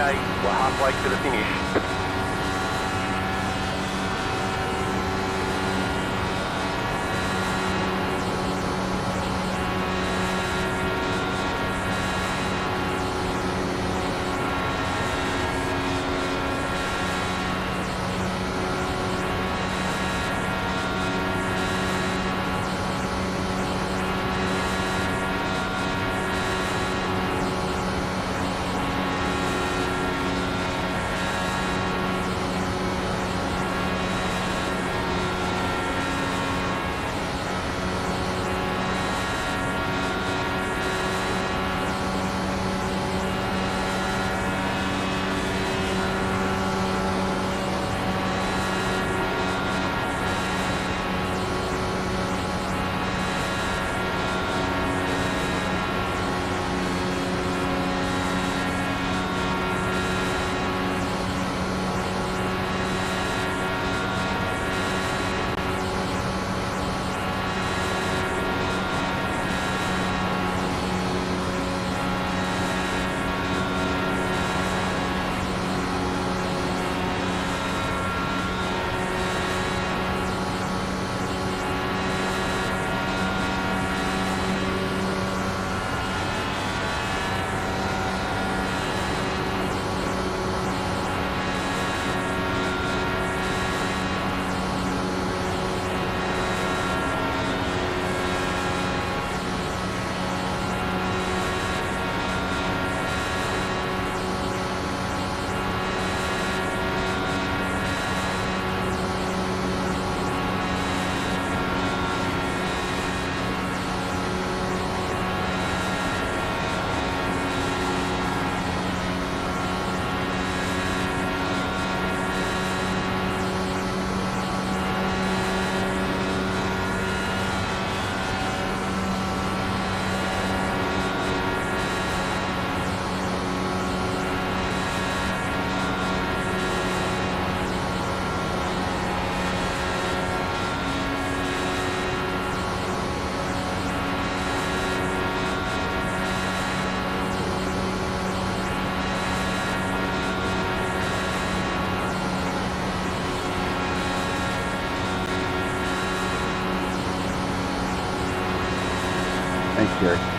Okay, we're halfway to the finish. Thanks, Gary.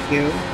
Thank you.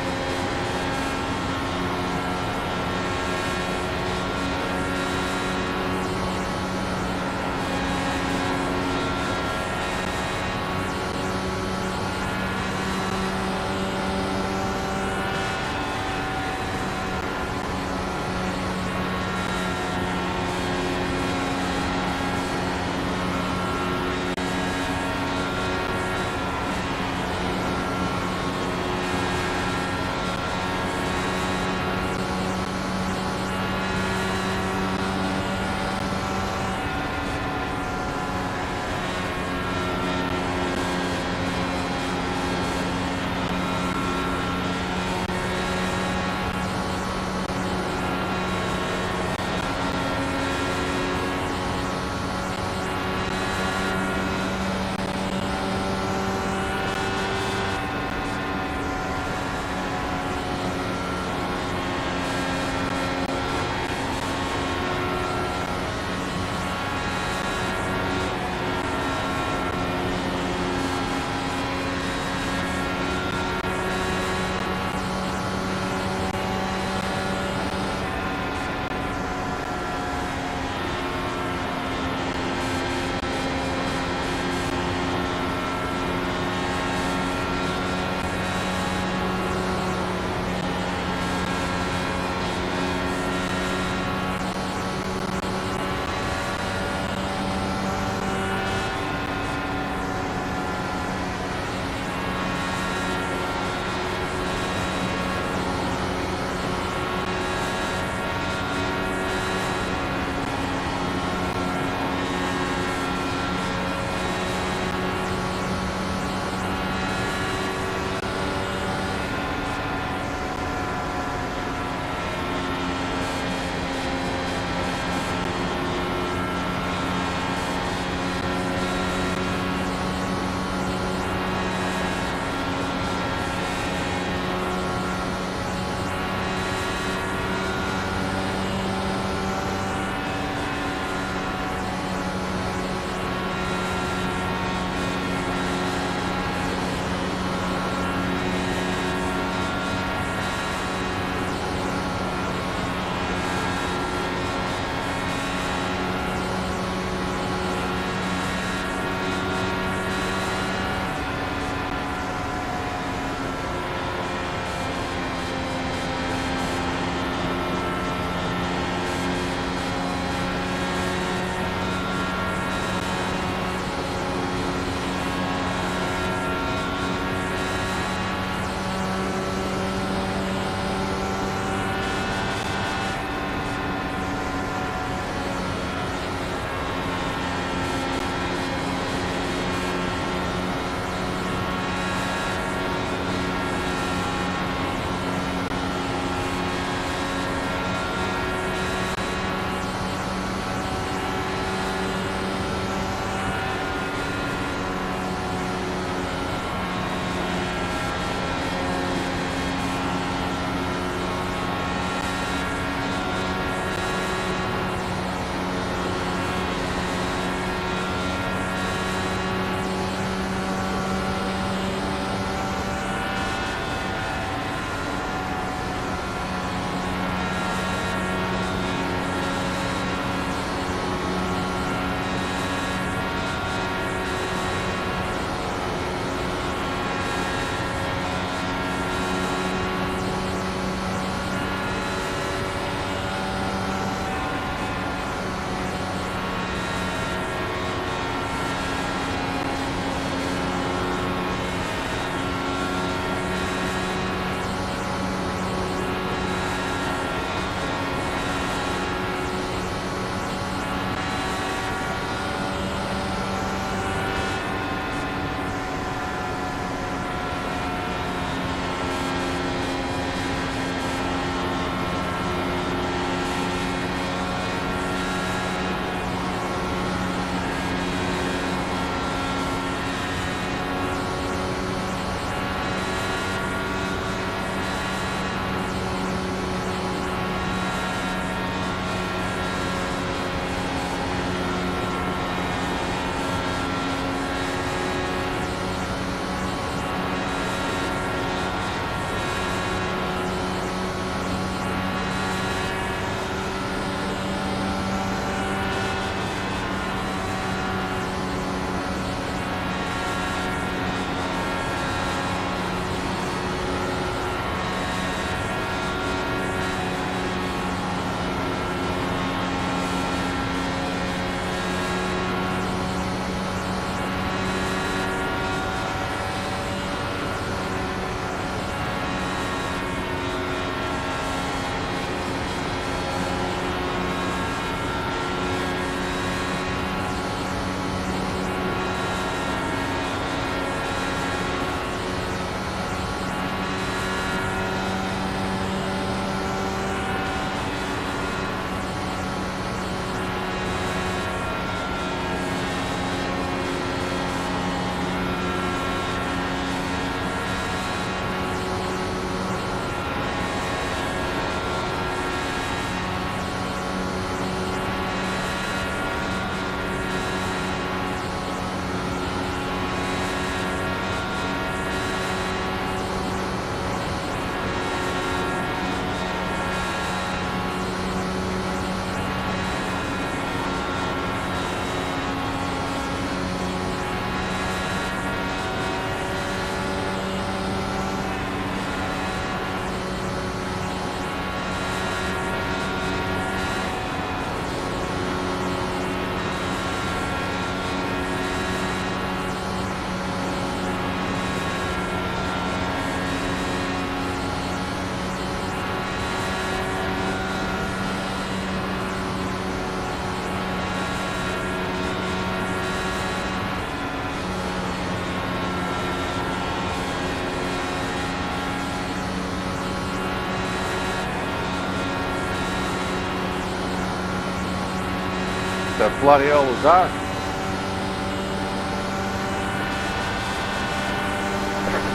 the bloody hell was that?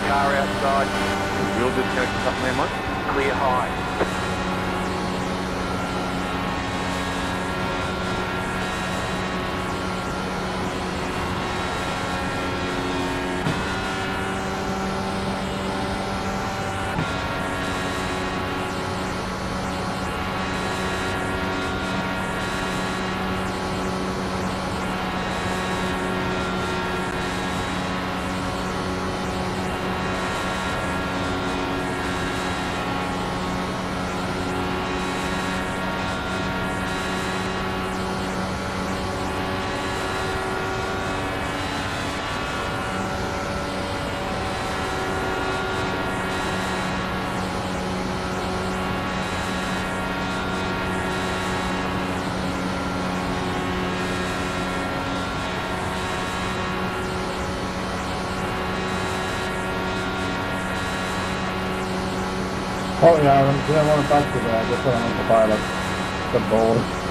Car outside, Real disconnect or something there, mate? clear high. Oh yeah, I didn't want to back to that. I just wanted to buy like the bowl.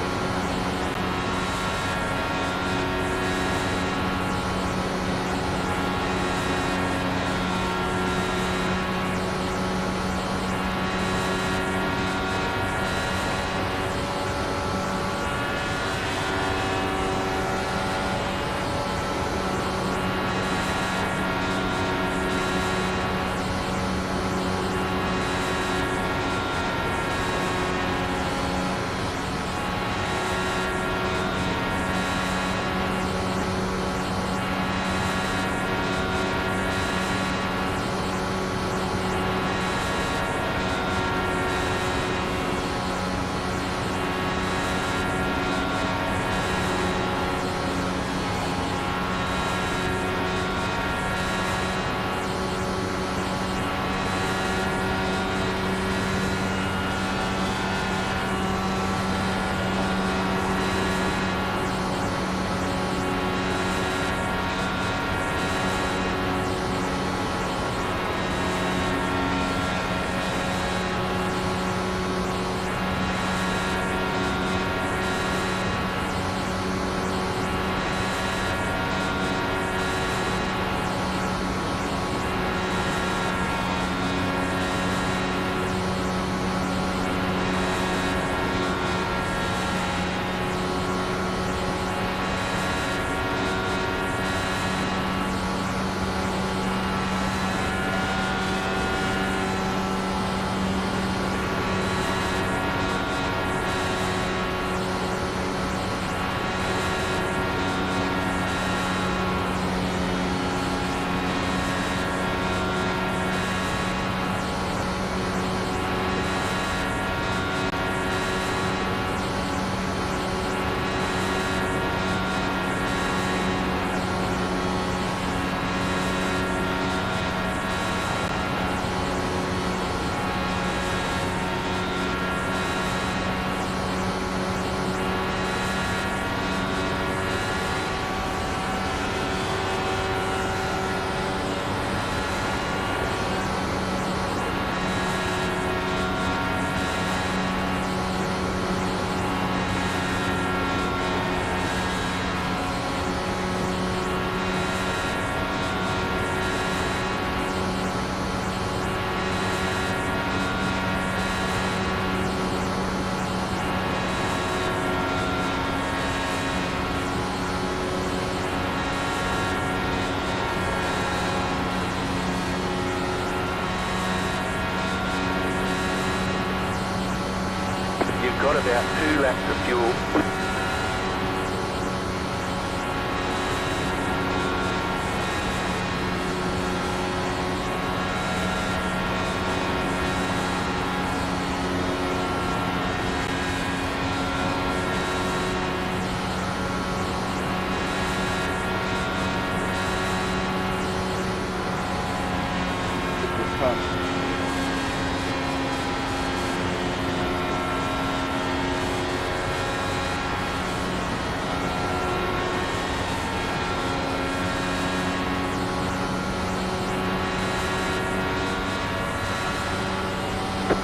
You've got about 2 laps of fuel.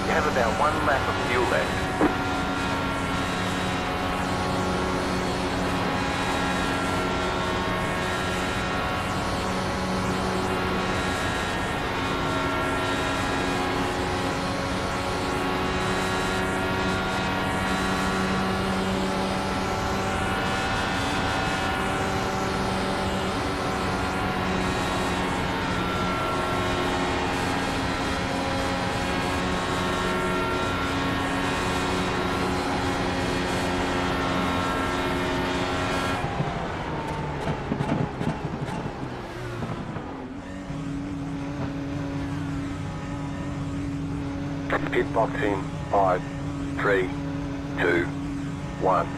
You have about 1 lap of fuel left. Pit box in 5, 3, 2, 1.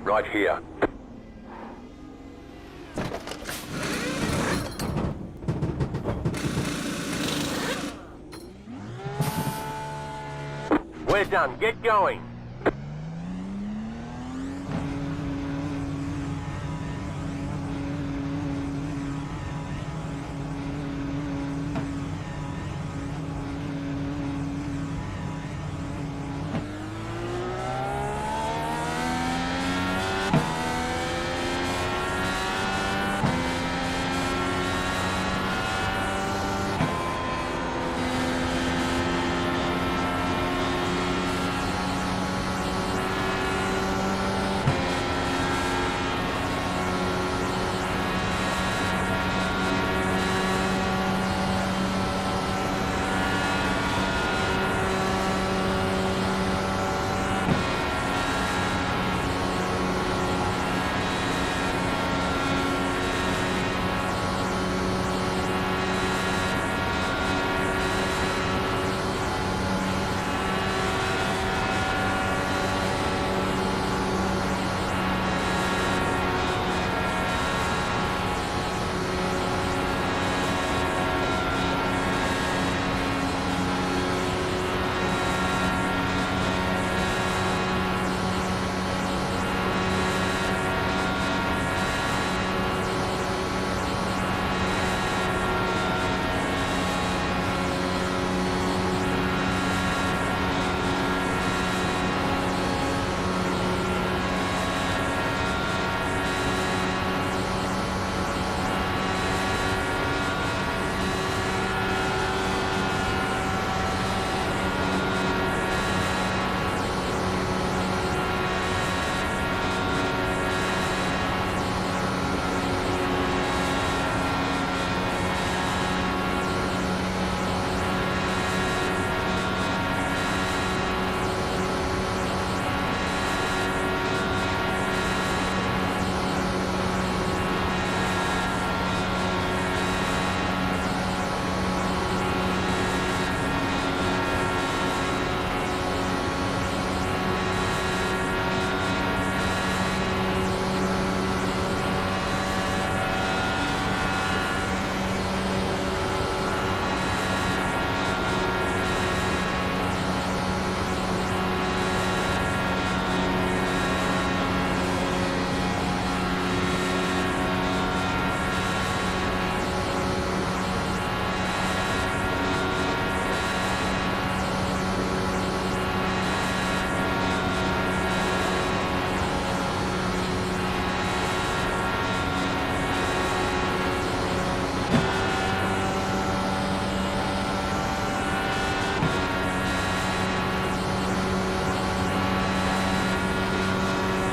Right here. We're done. Get going.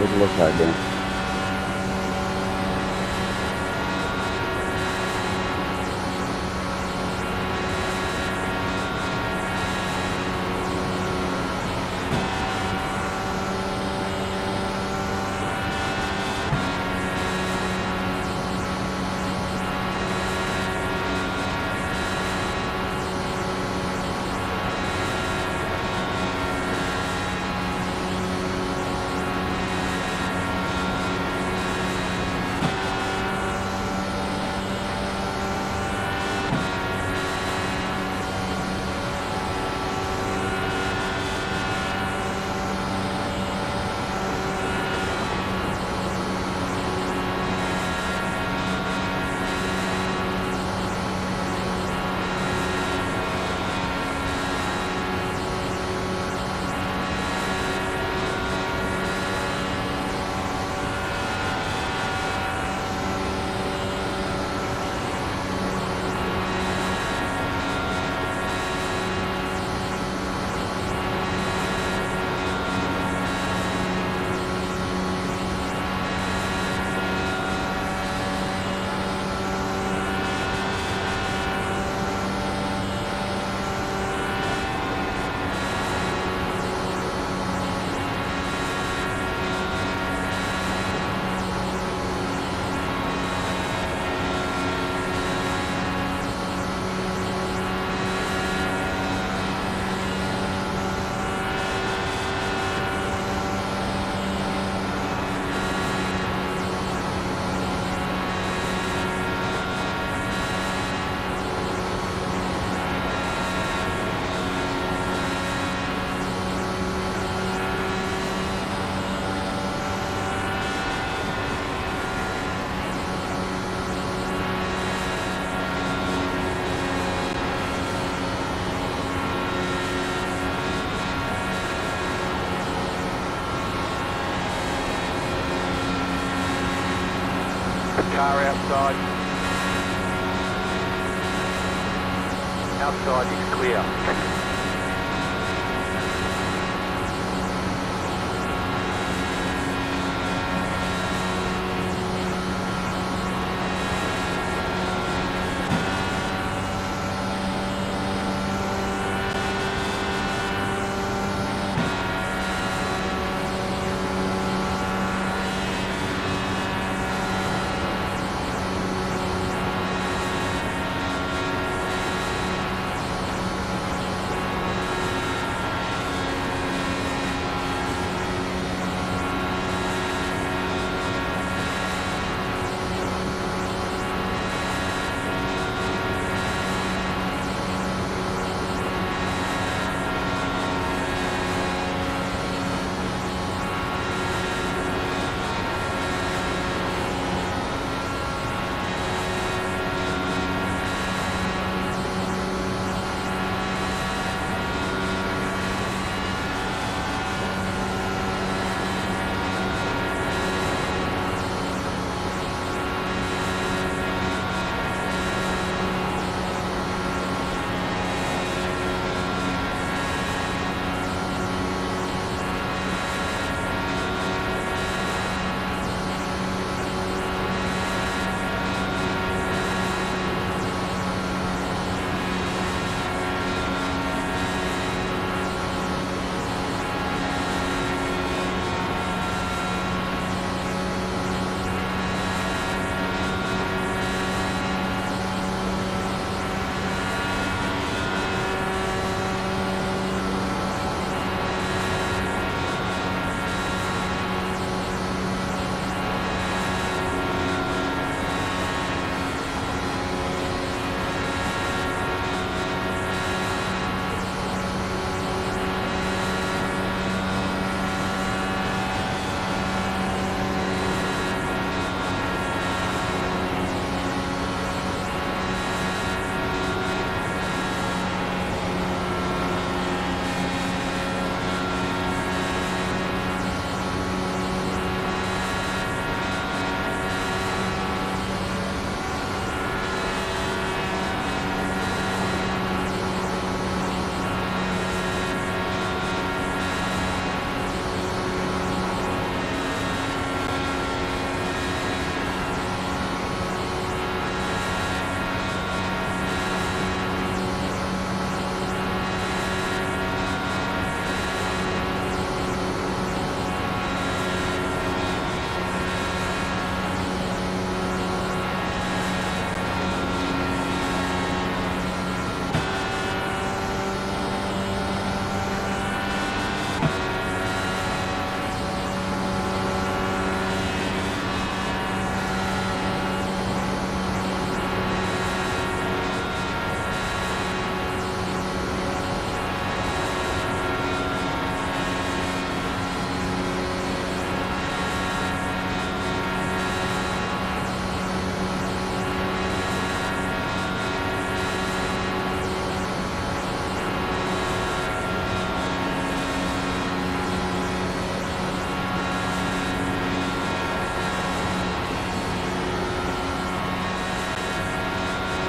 Take a look hard, Dan. car outside. Outside is clear.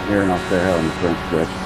Veering off the hill in the front stretch.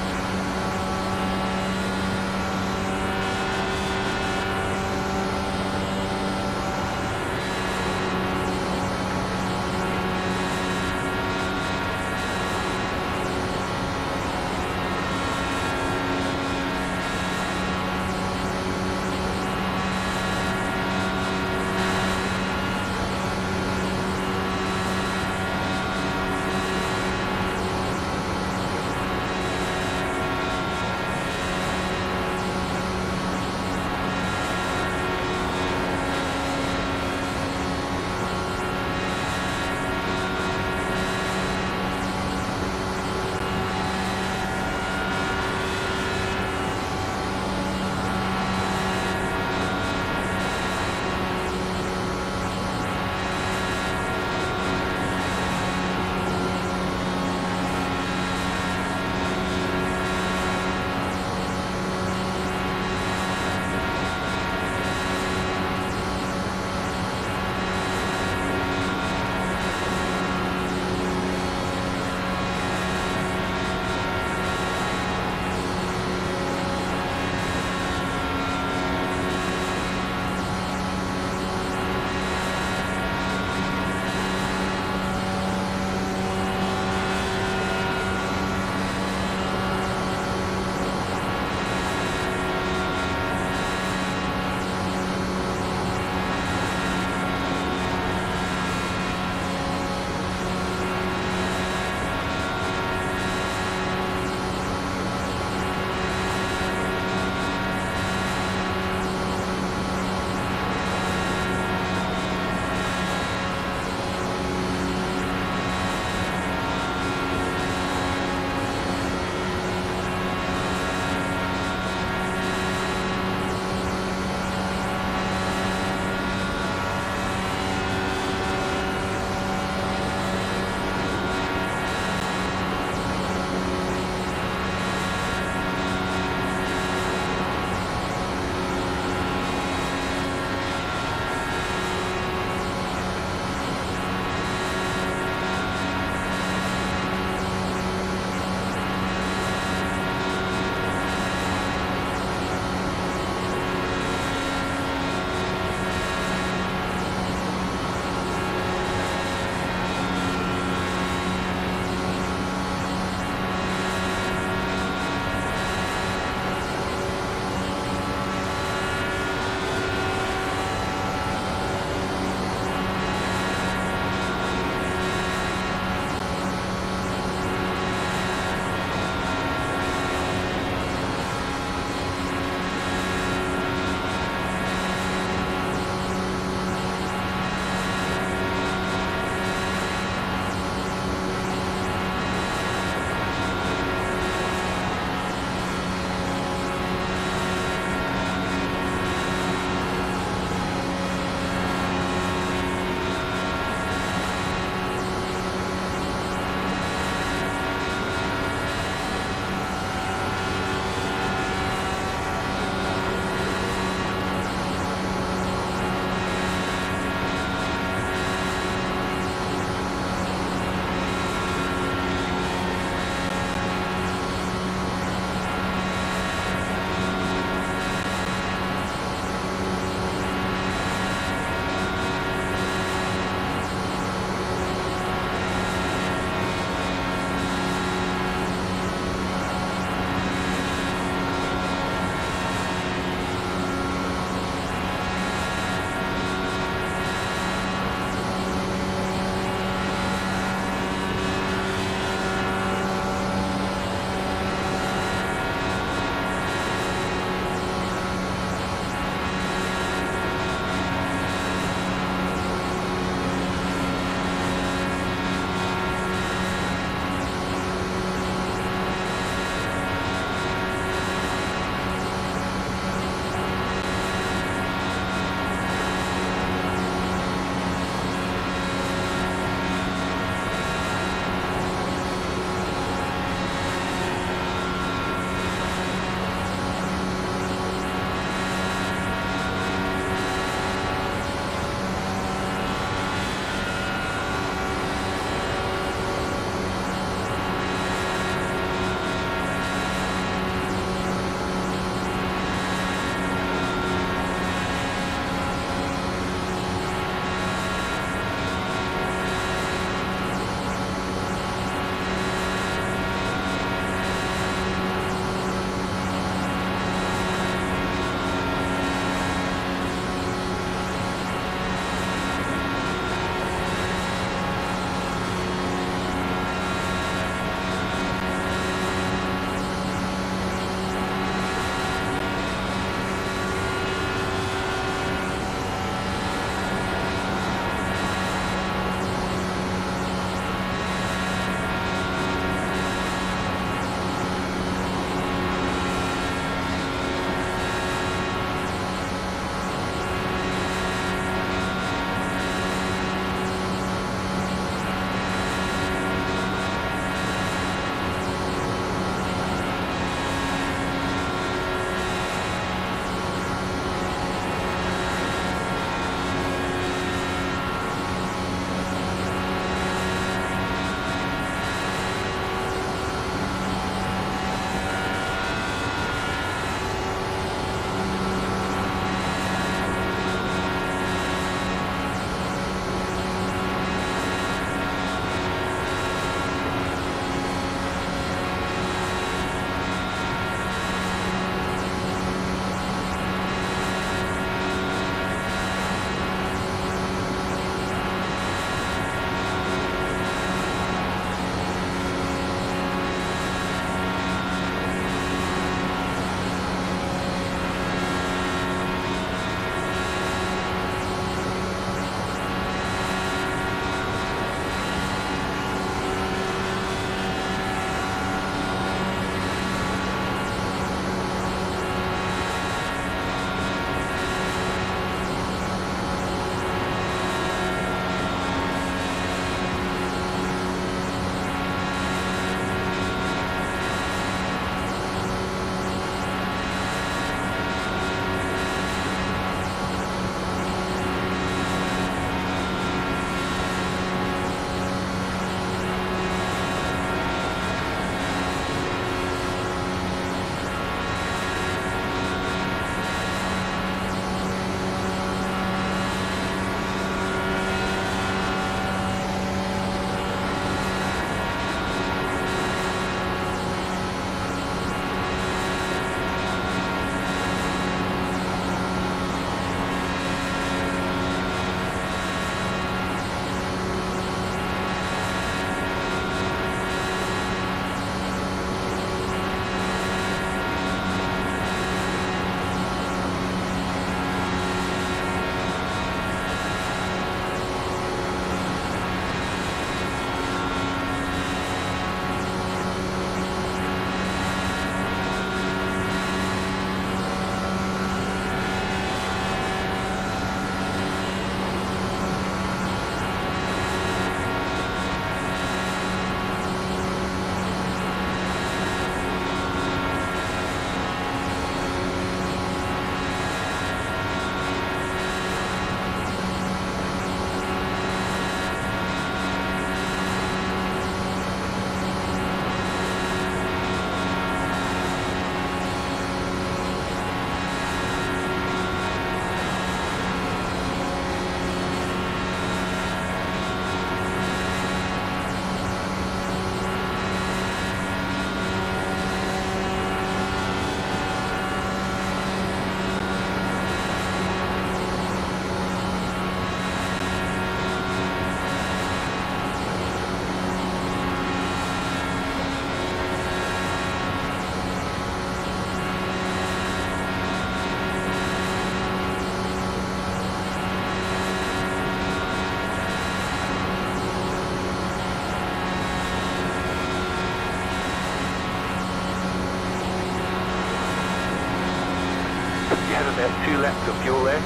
About 2 laps of fuel left.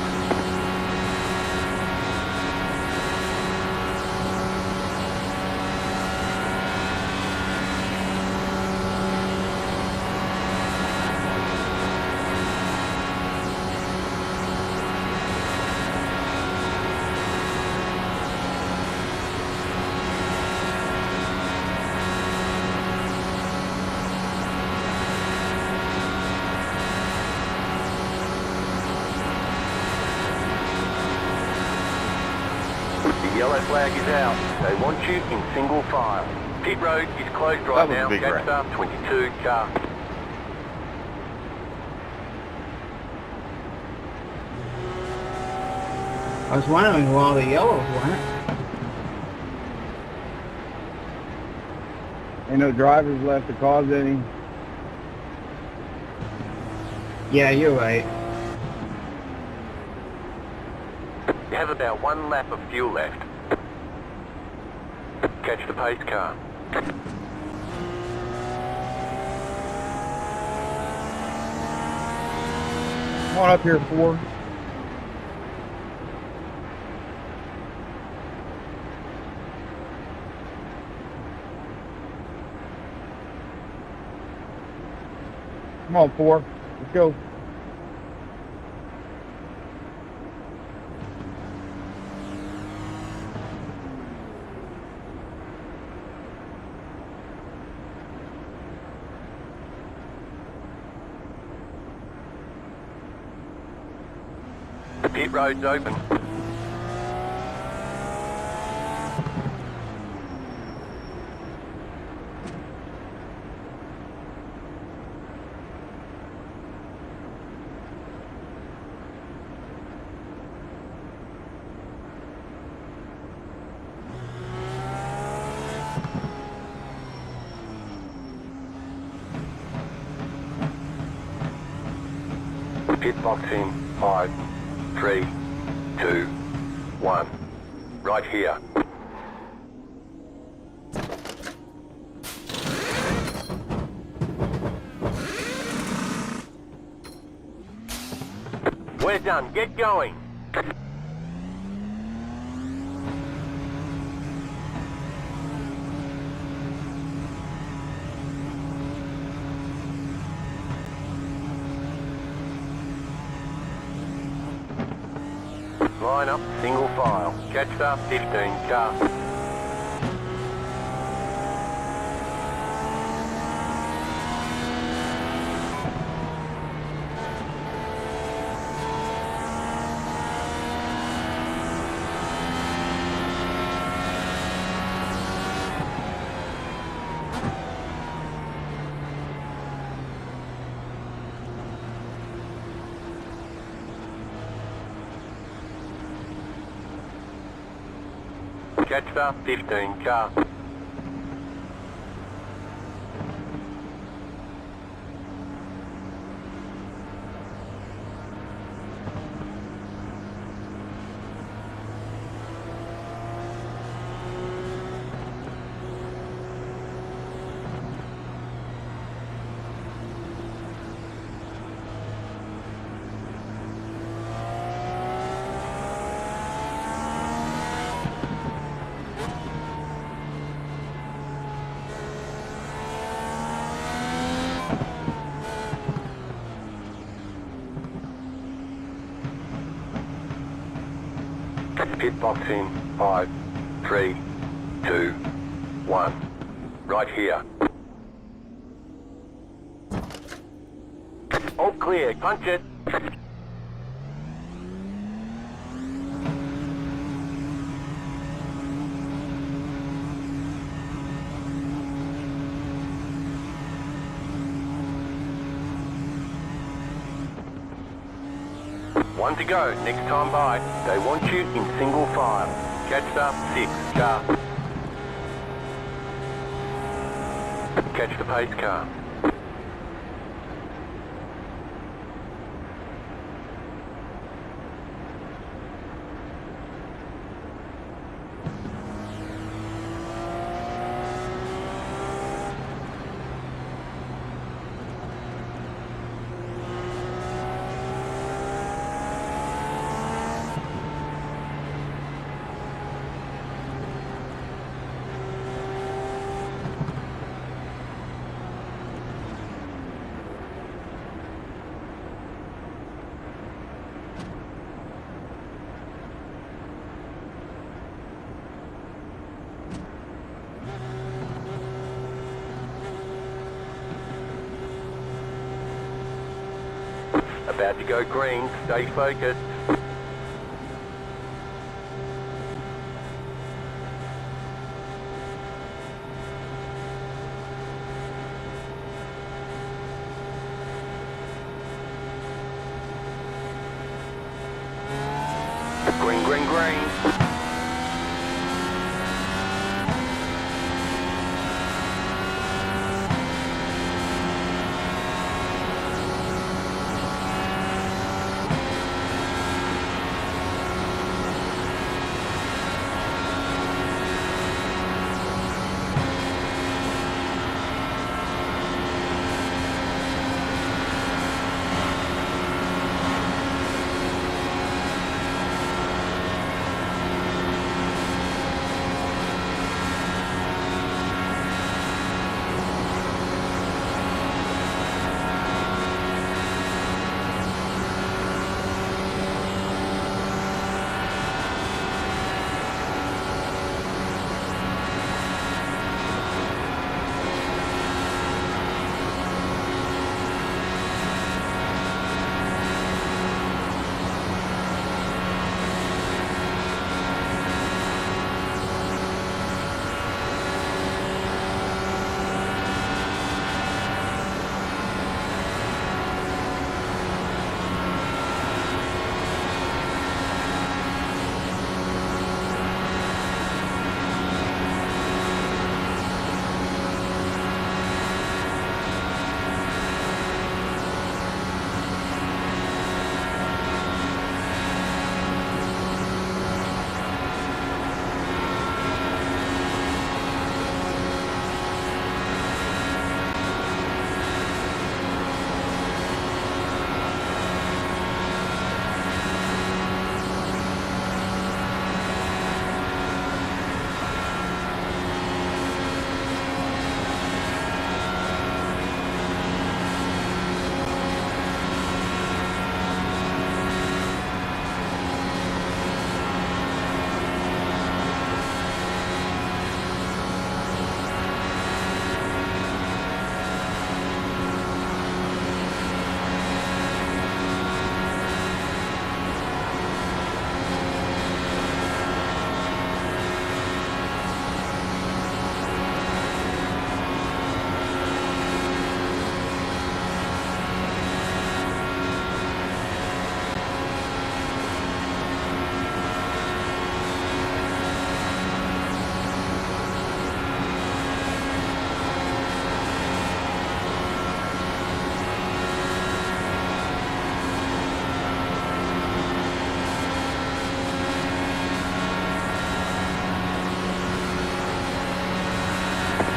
The yellow flag is out. They want you in single file. Pit road is closed right That was a now. big Catch wreck. up 22 car. I was wondering where all the yellows went. Ain't no drivers left to cause any. Yeah, you're right. You have about 1 lap of fuel left. Catch the pace car. Come on up here, 4. Come on, 4. Let's go. The pit road's open. Pit box in 5, 3, 2, 1. Right here. We're done. Get going. Line up, single file. Catch up, 15 car. Catch up, 15 car. Pit box in 5, 3, 2, 1. Right here. All clear. Punch it. One to go. Next time by. They want you in single file. Catch up, 6 car. Catch the pace car. About to go green. Stay focused. Green, green, green.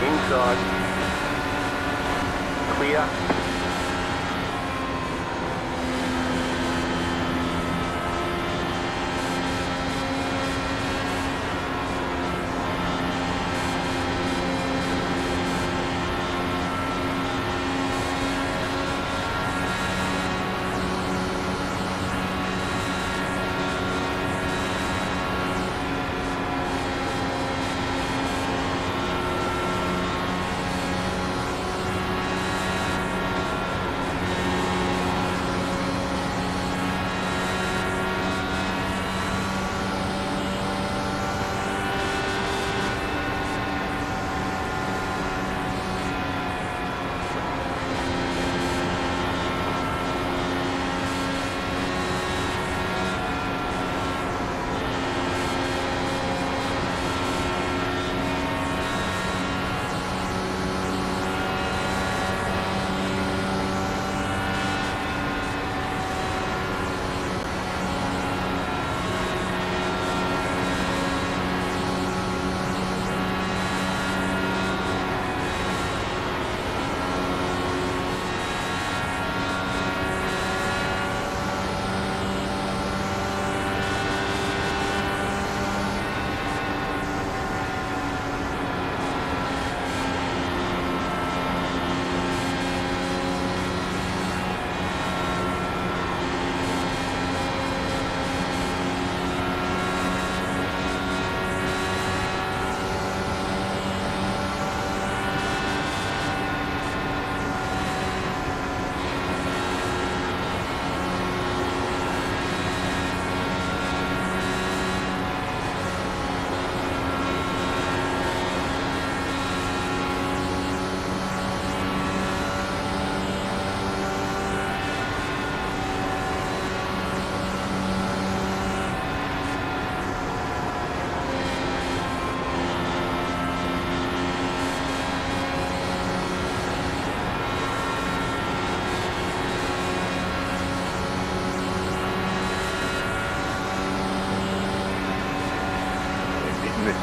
Inside. Clear.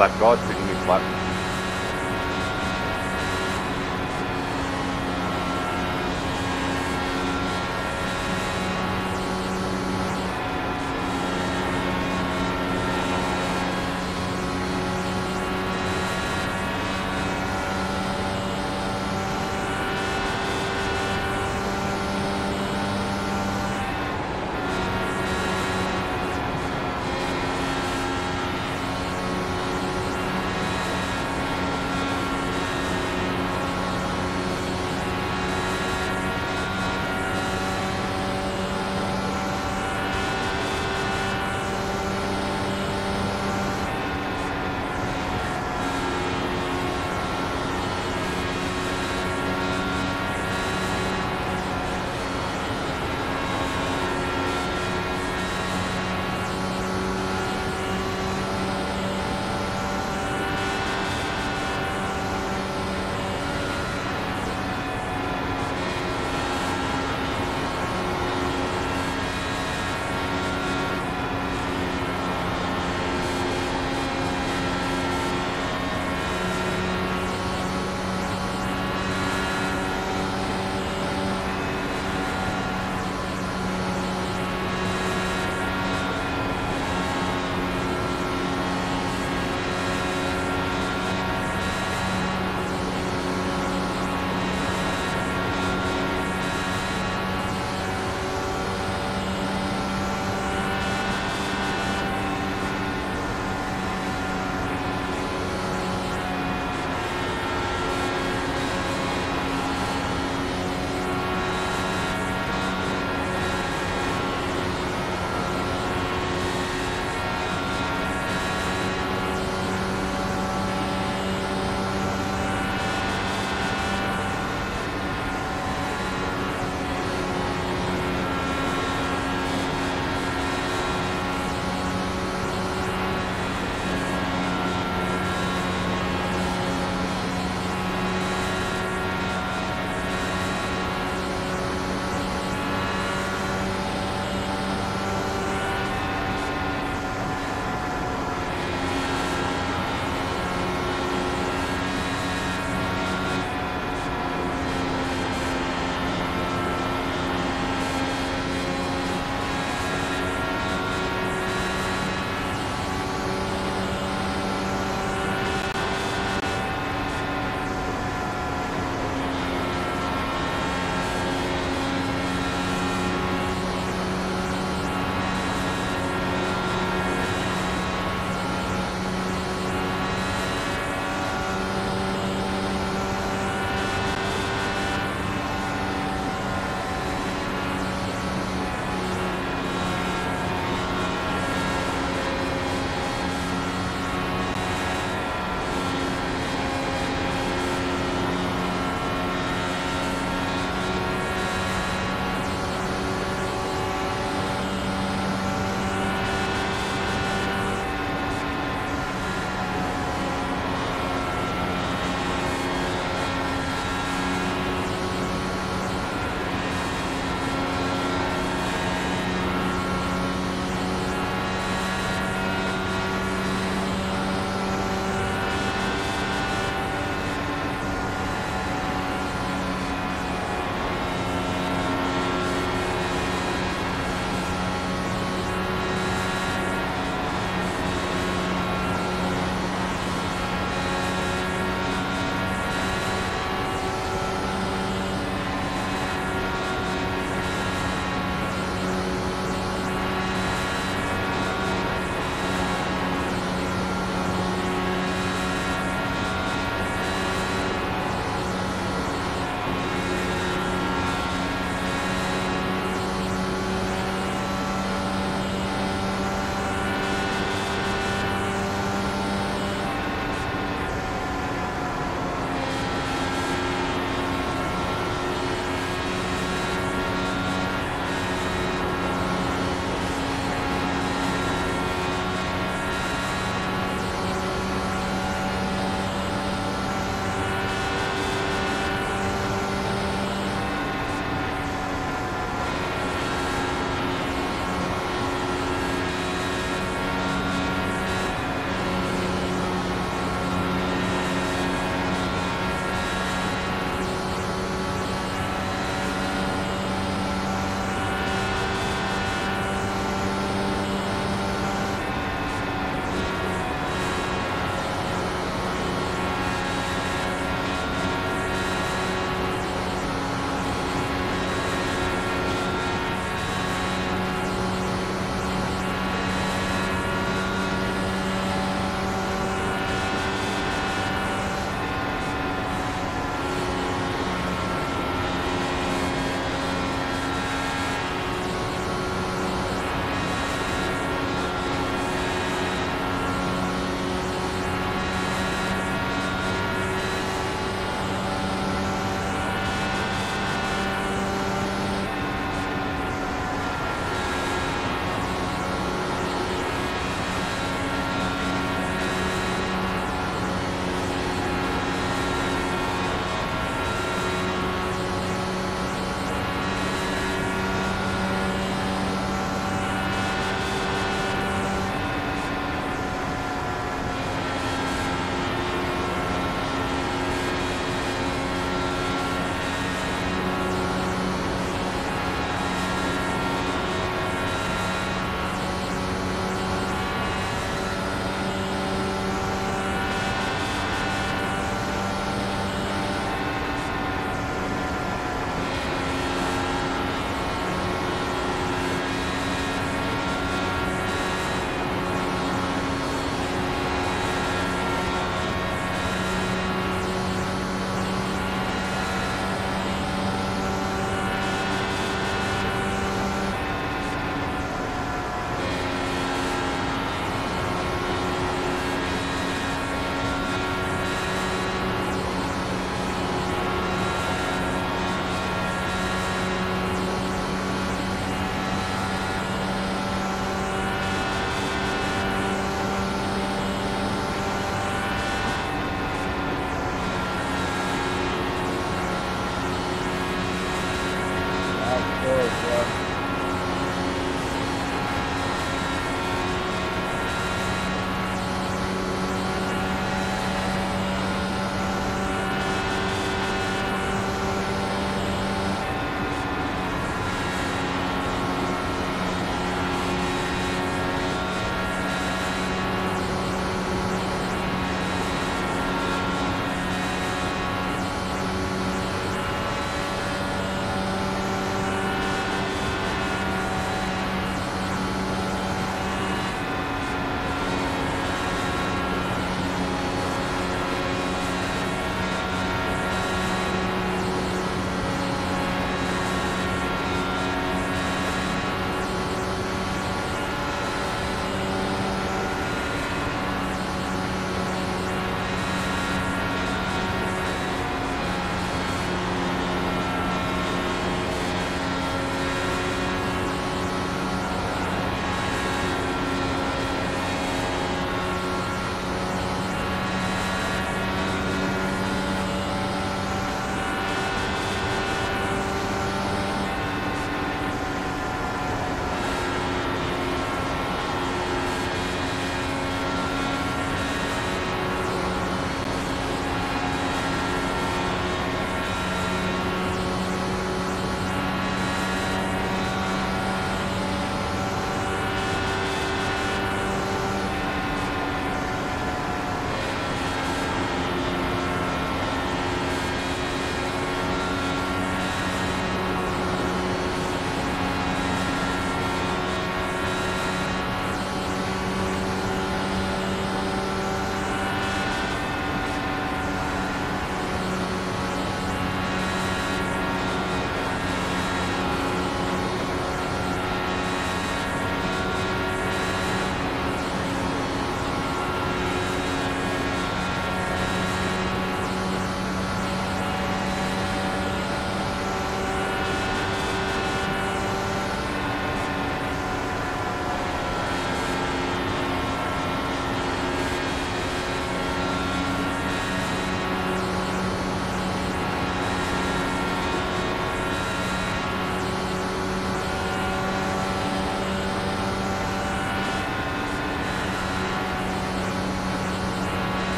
black guy sitting in his lap.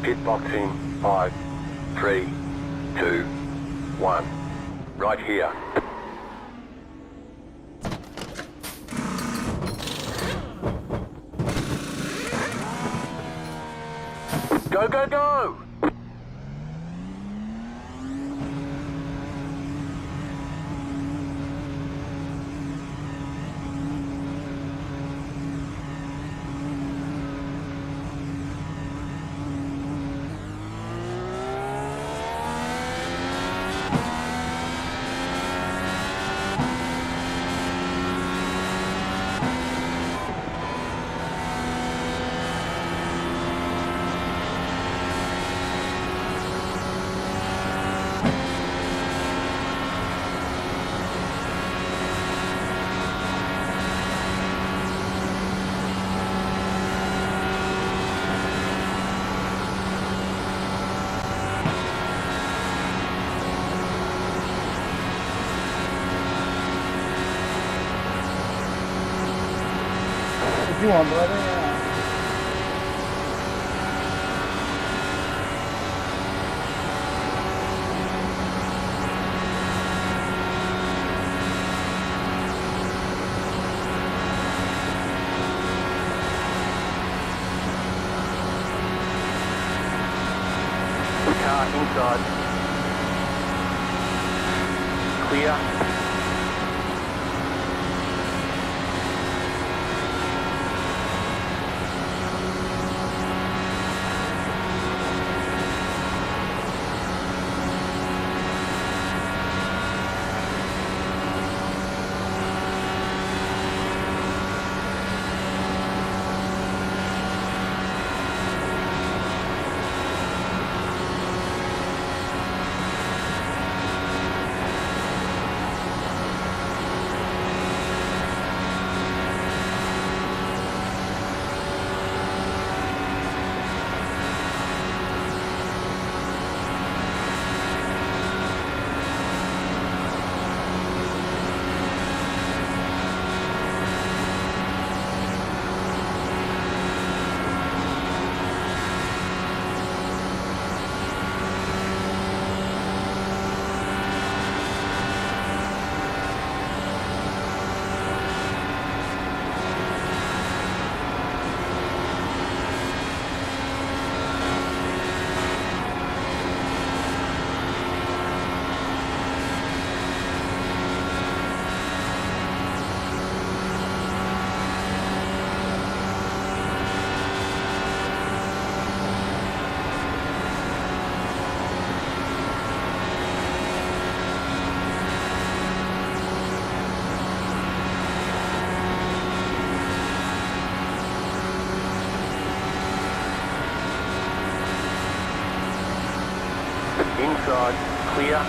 Pit box in 5, 3, 2, 1. Right here. Go, go, go! What you want, brother? Car inside. Clear. Inside, clear.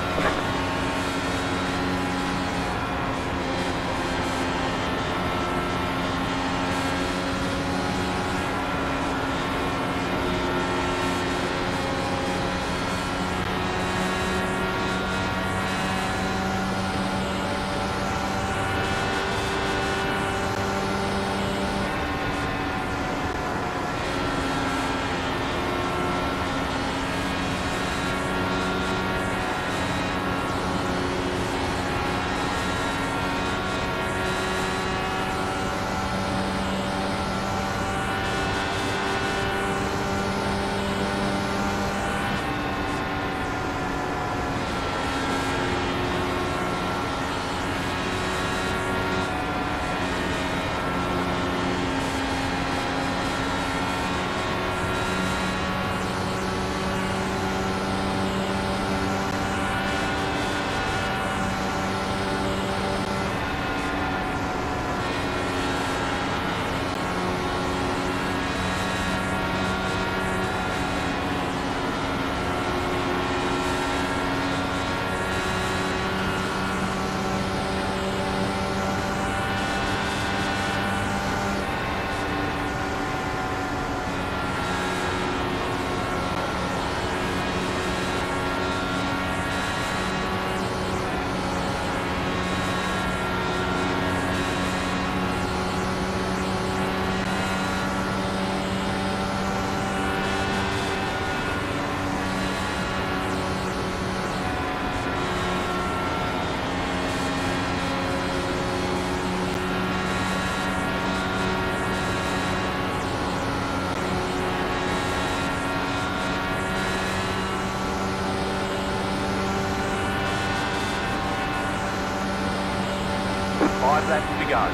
go.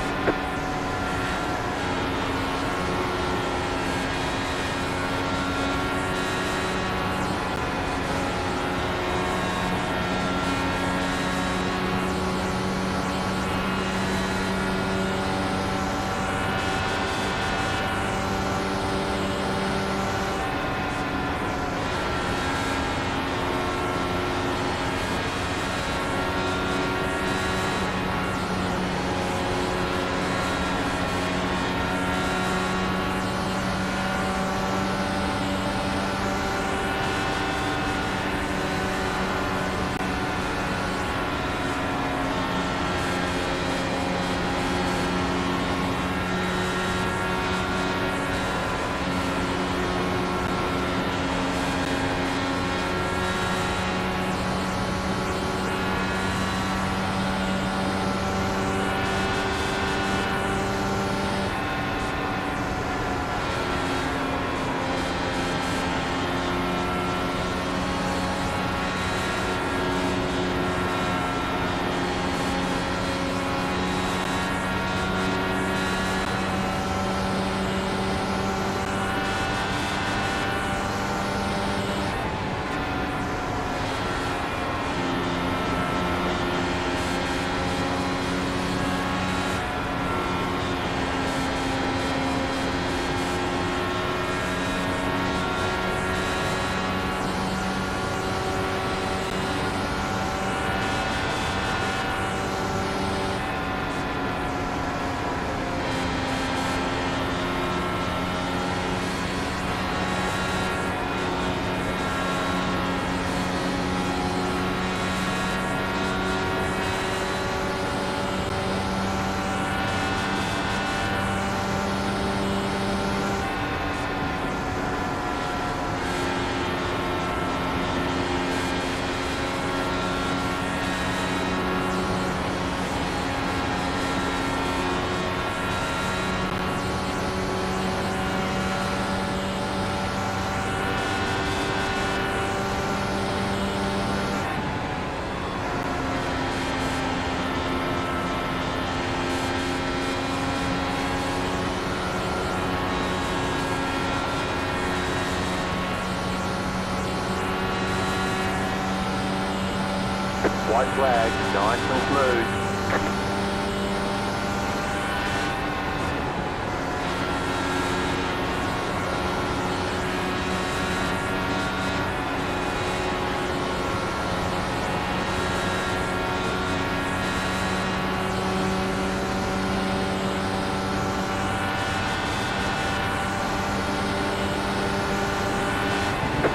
White flag, nice and smooth.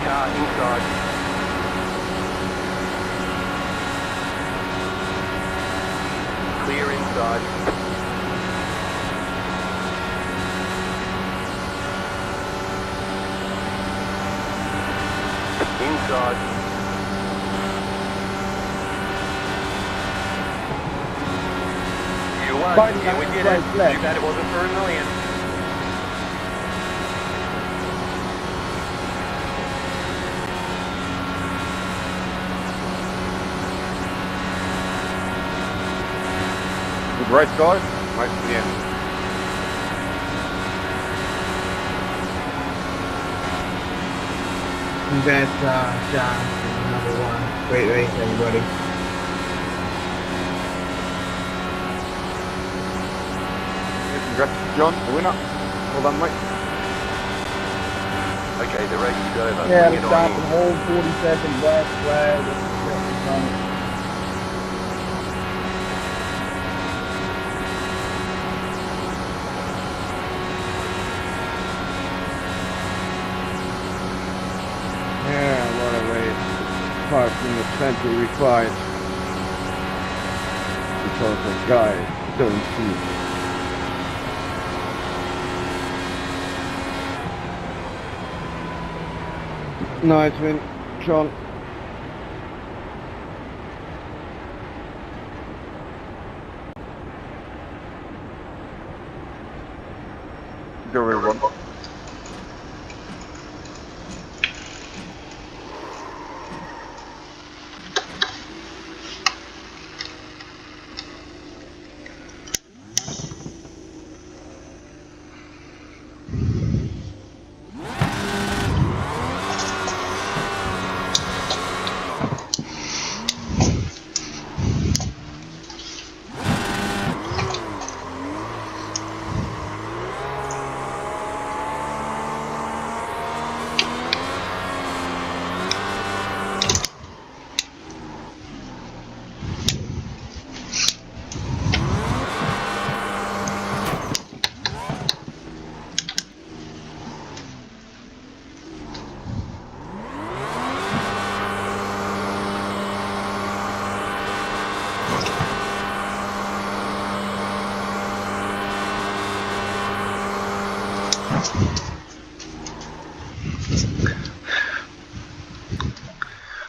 Car inside. Clear inside. Inside. You won. Fighting Yeah, we that did right it. flag. Too bad it wasn't for $1 million. Good race, guys. Race to the end. Congrats, John, number one. Great race, everybody. Yeah, congrats, John, the winner. Well done, mate. Okay, the race is over. Yeah, Bring the it stop on in. and hold 40-second black flag. Yeah, what a race. Apart from the century fight. Because the guy don't see. Nice win, Sean. Go, everyone.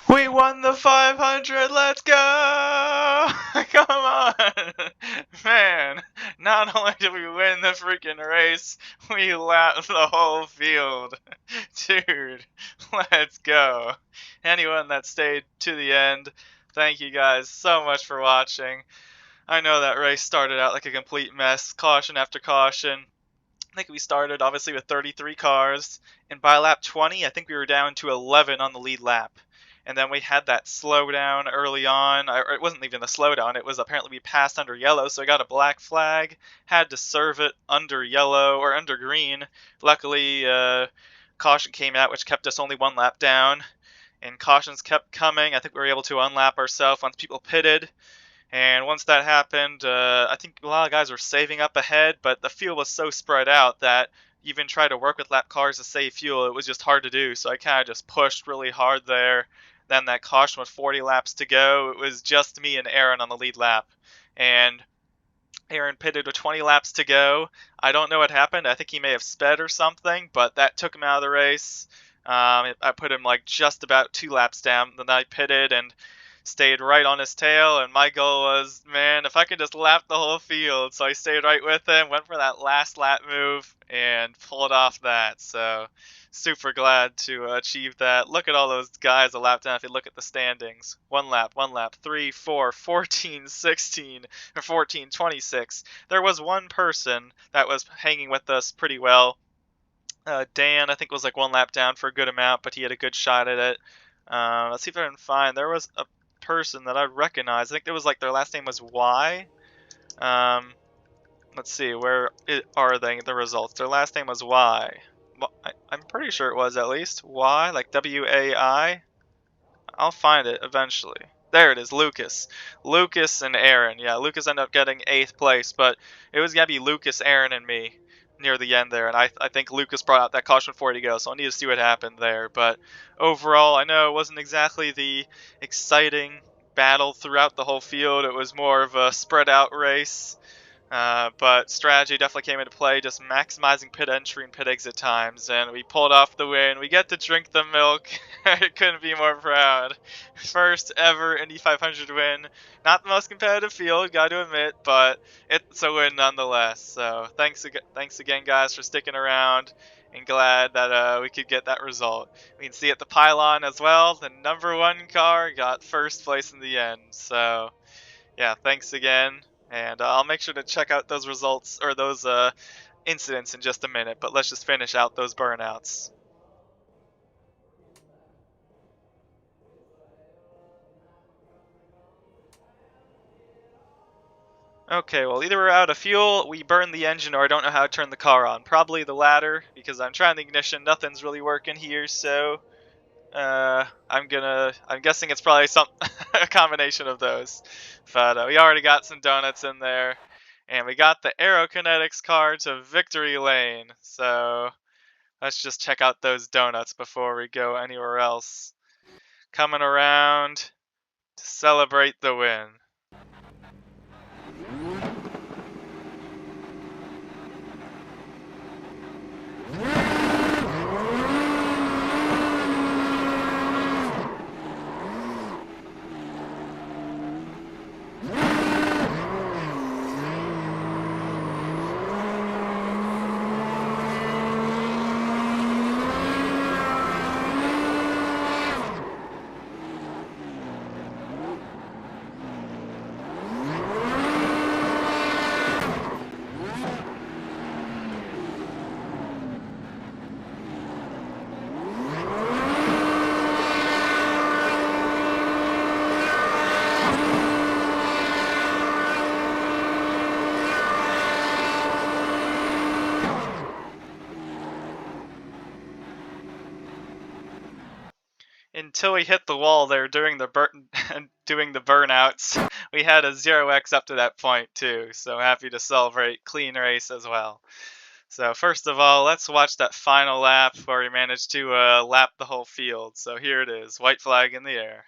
We won the 500, let's go! Come on! Man, not only did we win the freaking race, we lapped the whole field. Dude, let's go. Anyone that stayed to the end, thank you guys so much for watching. I know that race started out like a complete mess, caution after caution. I think we started obviously with 33 cars, and by lap 20, I think we were down to 11 on the lead lap. And then we had that slowdown early on. It wasn't even a slowdown. It was apparently we passed under yellow, so I got a black flag. Had to serve it under yellow or under green. Luckily, caution came out, which kept us only one lap down. And cautions kept coming. I think we were able to unlap ourselves once people pitted. And once that happened, I think a lot of guys were saving up ahead, but the fuel was so spread out that even try to work with lap cars to save fuel, it was just hard to do. So I kind of just pushed really hard there. Then that caution with 40 laps to go, it was just me and Aaron on the lead lap. And Aaron pitted with 20 laps to go. I don't know what happened. I think he may have sped or something, but that took him out of the race. I put him like just about 2 laps down. Then I pitted and stayed right on his tail, and my goal was, man, if I could just lap the whole field. So I stayed right with him, went for that last lap move, and pulled off that. So super glad to achieve that. Look at all those guys a lap down if you look at the standings. One lap, 3, 4, 14, 16, or 14, 26. There was one person that was hanging with us pretty well. Dan, I think, was like 1 lap down for a good amount, but he had a good shot at it. Let's see if I can find. There was a person that I recognize. I think it was like their last name was Y. Let's see, where are they, the results? Their last name was Y. Well, I'm pretty sure it was at least Y, like W-A-I. I'll find it eventually. There it is, Lucas. Lucas and Aaron. Yeah, Lucas ended up getting 8th place, but it was going to be Lucas, Aaron, and me near the end there, and I think Lucas brought out that caution 40 to go, so I'll need to see what happened there. But overall, I know it wasn't exactly the exciting battle throughout the whole field. It was more of a spread out race, but strategy definitely came into play, just maximizing pit entry and pit exit times, and we pulled off the win. We get to drink the milk. I couldn't be more proud. First ever Indy 500 win. Not the most competitive field, got to admit, but it's a win nonetheless. So thanks again, guys, for sticking around, and glad that we could get that result. We can see at the pylon as well, the #1 car got 1st place in the end. So yeah, thanks again. And I'll make sure to check out those results, or those incidents, in just a minute. But let's just finish out those burnouts. Okay, well, either we're out of fuel, we burn the engine, or I don't know how to turn the car on. Probably the latter, because I'm trying the ignition, nothing's really working here, so I'm guessing it's probably a combination of those. But we already got some donuts in there, and we got the Aerokinetics car to victory lane. So let's just check out those donuts before we go anywhere else. Coming around to celebrate the win. Until we hit the wall there doing the burnouts, we had a 0x up to that point too. So happy to celebrate clean race as well. So first of all, let's watch that final lap where we managed to lap the whole field. So here it is, white flag in the air.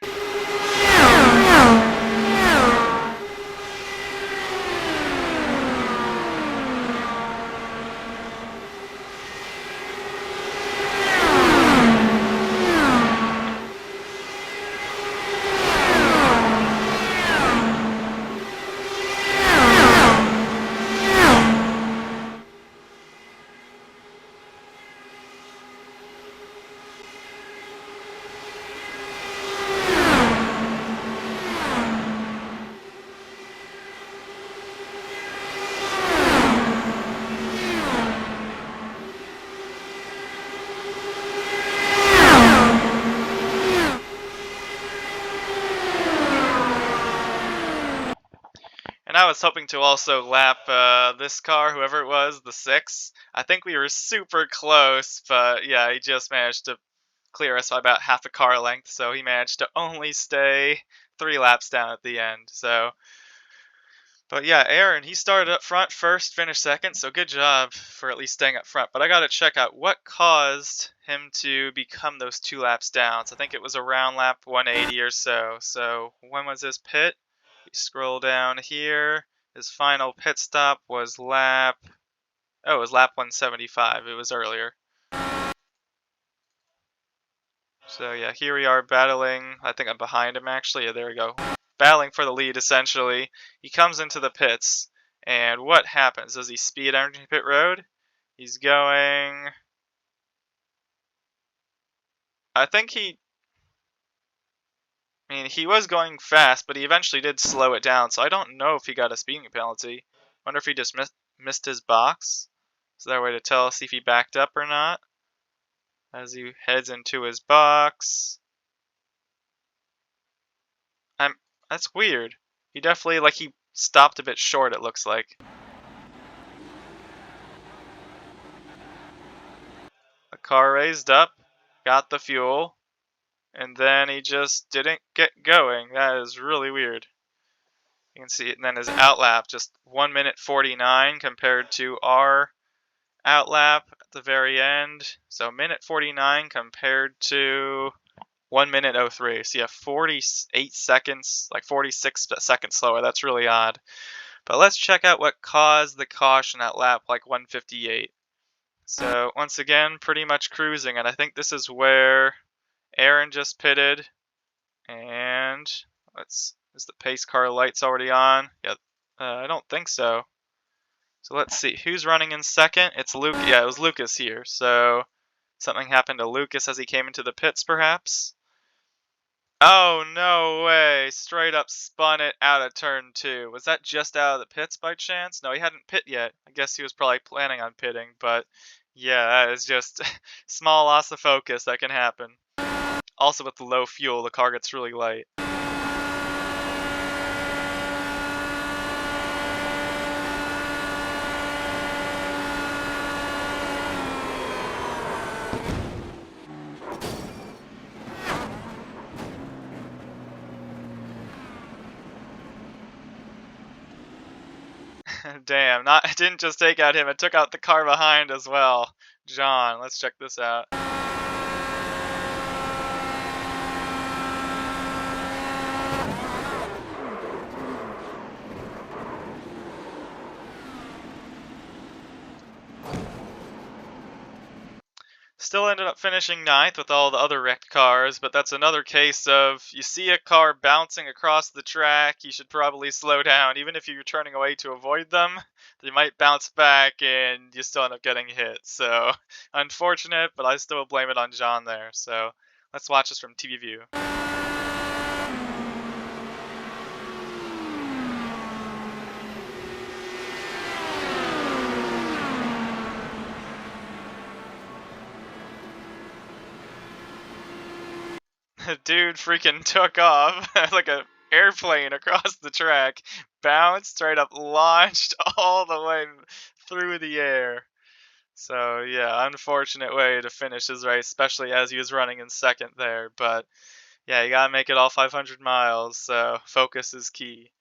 I was hoping to also lap this car, whoever it was, the 6. I think we were super close, but yeah, he just managed to clear us by about half a car length, so he managed to only stay 3 laps down at the end. So, but yeah, Aaron, he started up front first, finished second, so good job for at least staying up front. But I got to check out what caused him to become those 2 laps down. So I think it was around lap 180 or so. So when was his pit? You scroll down here. His final pit stop was lap... Oh, it was lap 175. It was earlier. So yeah, here we are battling. I think I'm behind him actually. Yeah, there we go. Battling for the lead essentially. He comes into the pits, and what happens? Does he speed entering pit road? He's going... I think he... I mean, he was going fast, but he eventually did slow it down, so I don't know if he got a speeding penalty. Wonder if he just missed his box. Is there a way to tell us if he backed up or not? As he heads into his box. That's weird. He definitely, like, he stopped a bit short, it looks like. The car raised up, got the fuel, and then he just didn't get going. That is really weird. You can see it, and then his outlap, just 1 minute 49 compared to our outlap at the very end. So minute 49 compared to 1 minute 03. So yeah, 48 seconds, like 46 seconds slower. That's really odd. But let's check out what caused the caution at lap like 158. So once again, pretty much cruising, and I think this is where Aaron just pitted. And is the pace car lights already on? Yeah, I don't think so. So let's see, who's running in second? It's Luke. Yeah, it was Lucas here. So something happened to Lucas as he came into the pits, perhaps. Oh, no way. Straight up spun it out of turn 2. Was that just out of the pits by chance? No, he hadn't pit yet. I guess he was probably planning on pitting, but yeah, that is just small loss of focus that can happen. Also with the low fuel, the car gets really light. Damn, it didn't just take out him, it took out the car behind as well. John, let's check this out. Still ended up finishing 9th with all the other wrecked cars, but that's another case of you see a car bouncing across the track, you should probably slow down. Even if you're turning away to avoid them, they might bounce back and you still end up getting hit. So, unfortunate, but I still blame it on John there. So, let's watch this from TV view. Dude freaking took off like an airplane across the track, bounced straight up, launched all the way through the air. So yeah, unfortunate way to finish his race, especially as he was running in second there. But yeah, you gotta make it all 500 miles, so focus is key.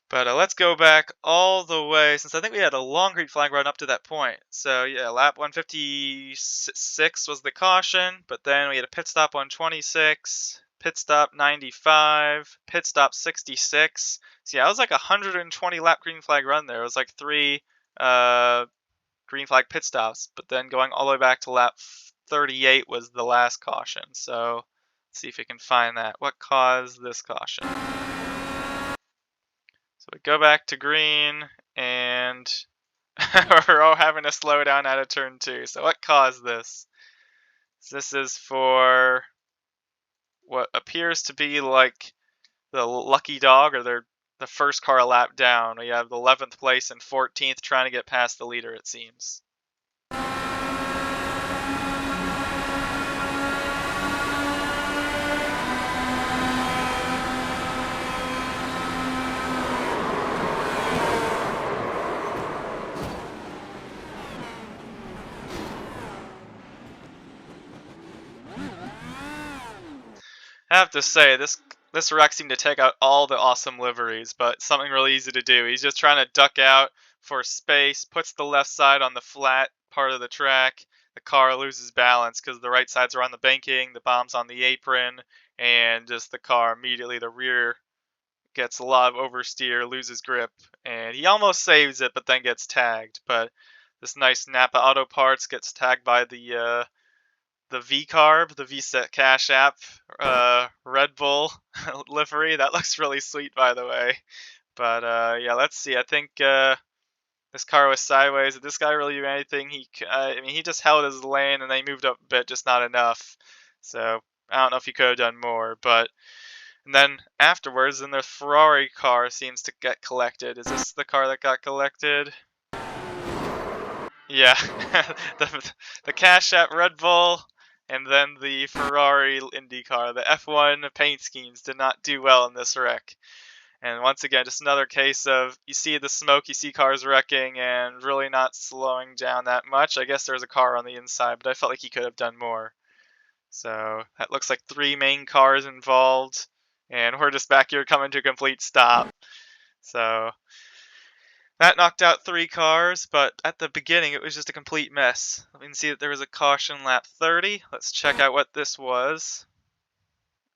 But let's go back all the way, since I think we had a long green flag run up to that point. So yeah, lap 156 was the caution, but then we had a pit stop 126, pit stop 95, pit stop 66. So yeah, it was like a 120 lap green flag run there. It was like 3 green flag pit stops, but then going all the way back to lap 38 was the last caution. So let's see if we can find that. What caused this caution? So we go back to green, and we're all having to slow down out of turn 2. So what caused this? This is for what appears to be like the lucky dog, or the first car a lap down. We have the 11th place and 14th trying to get past the leader, it seems. I have to say, this wreck seemed to take out all the awesome liveries, but something really easy to do. He's just trying to duck out for space, puts the left side on the flat part of the track. The car loses balance because the right sides are on the banking, the bomb's on the apron, and just the car immediately, the rear gets a lot of oversteer, loses grip, and he almost saves it, but then gets tagged. But this nice Napa Auto Parts gets tagged by the V-Carb, the VSET Cash App, Red Bull livery. That looks really sweet, by the way. But yeah, let's see. I think this car was sideways. Did this guy really do anything? I mean, he just held his lane and then he moved up a bit, just not enough. So I don't know if he could have done more. But and then afterwards, then the Ferrari car seems to get collected. Is this the car that got collected? Yeah, the Cash App Red Bull, and then the Ferrari Indy car. The F1 paint schemes did not do well in this wreck. And once again, just another case of you see the smoke, you see cars wrecking, and really not slowing down that much. I guess there's a car on the inside, but I felt like he could have done more. So that looks like 3 main cars involved, and we're just back here coming to a complete stop. So that knocked out 3 cars, but at the beginning it was just a complete mess. We can see that there was a caution lap 30. Let's check out what this was.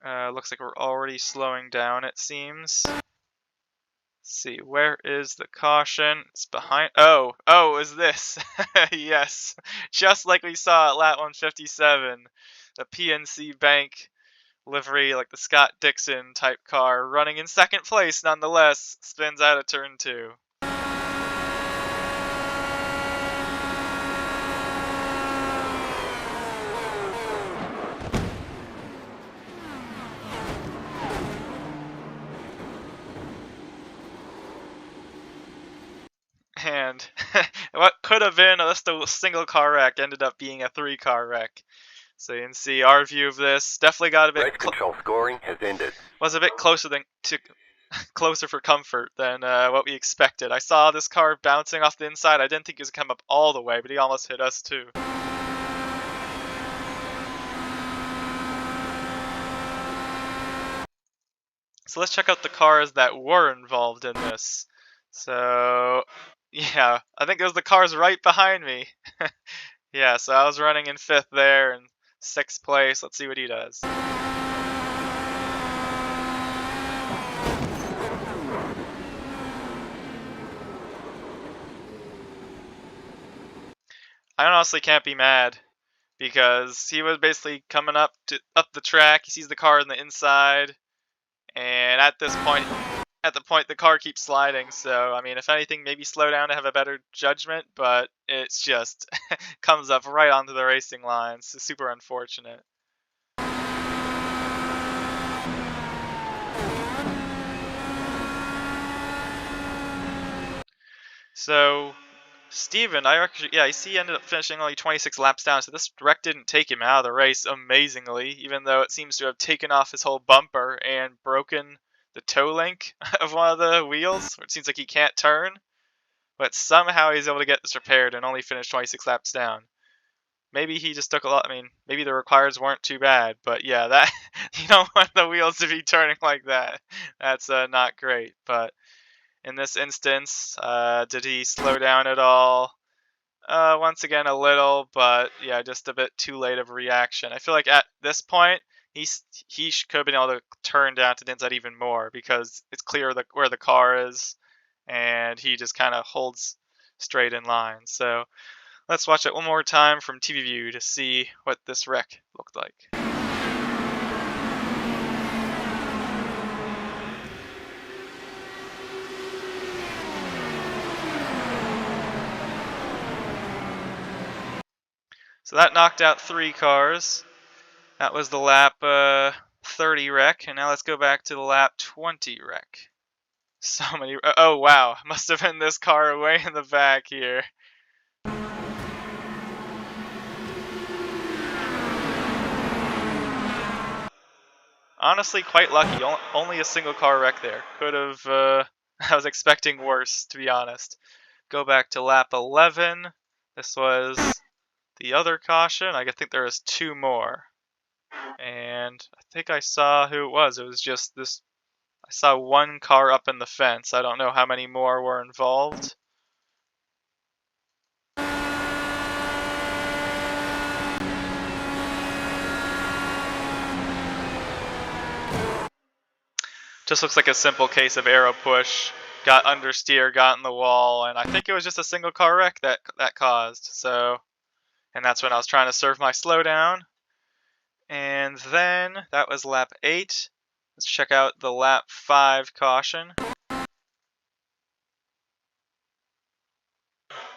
Looks like we're already slowing down, it seems. Let's see, where is the caution? It's behind. Oh, is this? Yes, just like we saw at lap 157. The PNC Bank livery, like the Scott Dixon type car, running in second place nonetheless, spins out of turn 2. And what could have been just a single car wreck ended up being a 3-car wreck. So you can see our view of this definitely got a bit Race control scoring has ended. was a bit closer for comfort than what we expected. I saw this car bouncing off the inside. I didn't think he was gonna come up all the way, but he almost hit us too. So let's check out the cars that were involved in this. So yeah, I think it was the cars right behind me. Yeah, so I was running in 5th there and 6th place. Let's see what he does. I honestly can't be mad because he was basically coming up the track. He sees the car on the inside, and at the point the car keeps sliding. So I mean, if anything, maybe slow down to have a better judgment. But it's just comes up right onto the racing line. So super unfortunate. So Steven, I see he ended up finishing only 26 laps down, so this wreck didn't take him out of the race amazingly, even though it seems to have taken off his whole bumper and broken the toe link of one of the wheels, where it seems like he can't turn. But somehow he's able to get this repaired and only finish 26 laps down. Maybe he just took a lot, I mean, maybe the requires weren't too bad, but yeah, that you don't want the wheels to be turning like that. That's not great, but in this instance, did he slow down at all? Once again, a little, but yeah, just a bit too late of a reaction. I feel like at this point, he could have been able to turn down to the inside even more because it's clear where the car is, and he just kind of holds straight in line. So let's watch it one more time from TV view to see what this wreck looked like. So that knocked out 3 cars. That was the lap 30 wreck, and now let's go back to the lap 20 wreck. So many. Oh wow, must have been this car way in the back here. Honestly, quite lucky. Only a single car wreck there. Could have. I was expecting worse, to be honest. Go back to lap 11. This was the other caution. I think there was 2 more. And I think I saw who it was. It was just this. I saw one car up in the fence. I don't know how many more were involved. Just looks like a simple case of arrow push. Got understeer, got in the wall, and I think it was just a single car wreck that caused. So, and that's when I was trying to serve my slowdown. And then that was lap 8. Let's check out the lap 5 caution.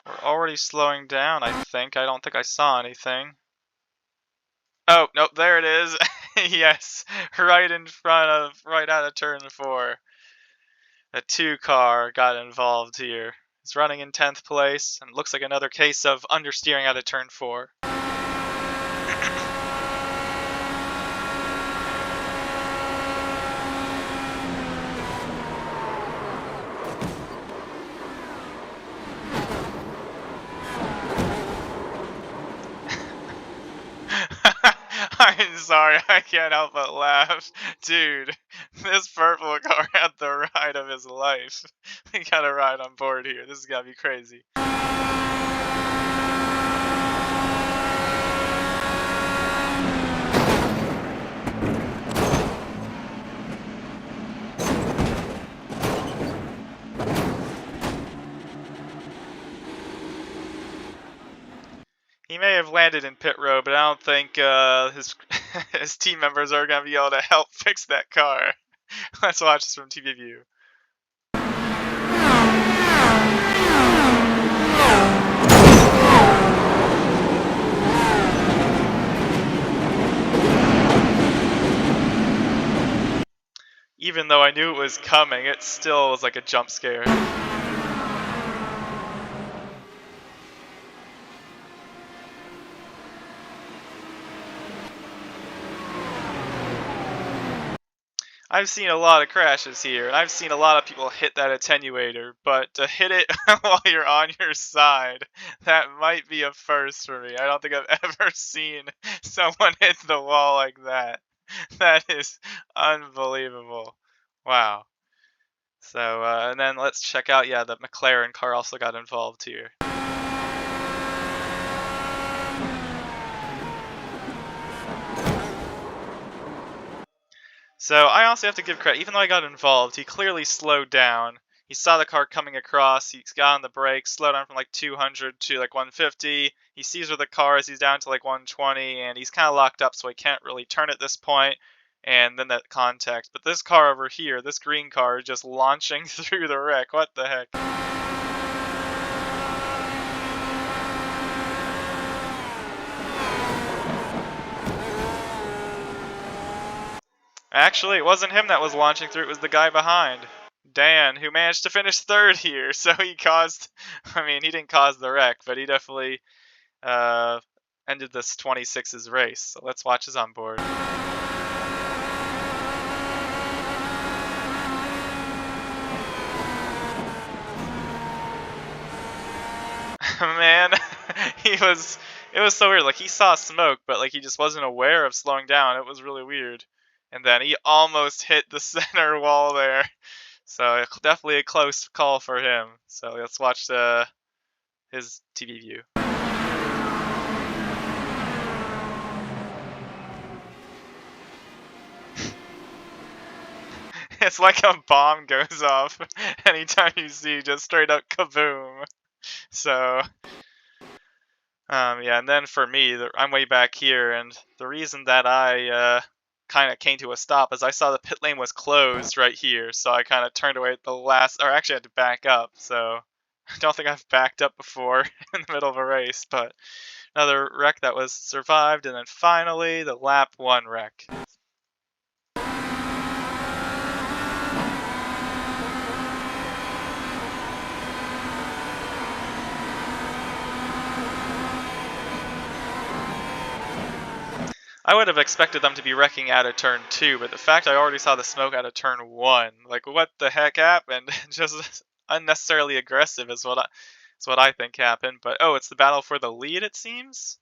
We're already slowing down, I think. I don't think I saw anything. Oh, nope, there it is. Yes, right in front of, right out of turn 4. A 2 car got involved here. It's running in 10th place, and looks like another case of understeering out of turn 4. I'm sorry, I can't help but laugh. Dude, this purple car had the ride of his life. We got a ride on board here. This is gotta be crazy. He may have landed in pit road, but I don't think his his team members are gonna be able to help fix that car. Let's watch this from TV view. Even though I knew it was coming, it still was like a jump scare. I've seen a lot of crashes here, and I've seen a lot of people hit that attenuator, but to hit it while you're on your side, that might be a first for me. I don't think I've ever seen someone hit the wall like that. That is unbelievable. Wow. So, and then let's check out, yeah, the McLaren car also got involved here. So I honestly have to give credit. Even though I got involved, he clearly slowed down. He saw the car coming across. He's got on the brakes, slowed down from like 200 to like 150. He sees where the car is. He's down to like 120, and he's kind of locked up, so he can't really turn at this point. And then that contact. But this car over here, this green car, is just launching through the wreck. What the heck? Actually, it wasn't him that was launching through, it was the guy behind. Dan, who managed to finish 3rd here, so he caused, I mean, he didn't cause the wreck, but he definitely ended this 26's race. So let's watch his onboard. Man, it was so weird. Like, he saw smoke, but like he just wasn't aware of slowing down. It was really weird. And then he almost hit the center wall there. So definitely a close call for him. So let's watch his TV view. It's like a bomb goes off anytime you see just straight up kaboom. So, yeah, and then for me, I'm way back here, and the reason that I kind of came to a stop is I saw the pit lane was closed right here, so I kind of turned away at the last, or actually had to back up, so I don't think I've backed up before in the middle of a race, but another wreck that was survived, and then finally the lap 1 wreck. I would have expected them to be wrecking out of turn 2, but the fact I already saw the smoke out of turn 1, like what the heck happened? Just unnecessarily aggressive is what I think happened. But oh, it's the battle for the lead, it seems.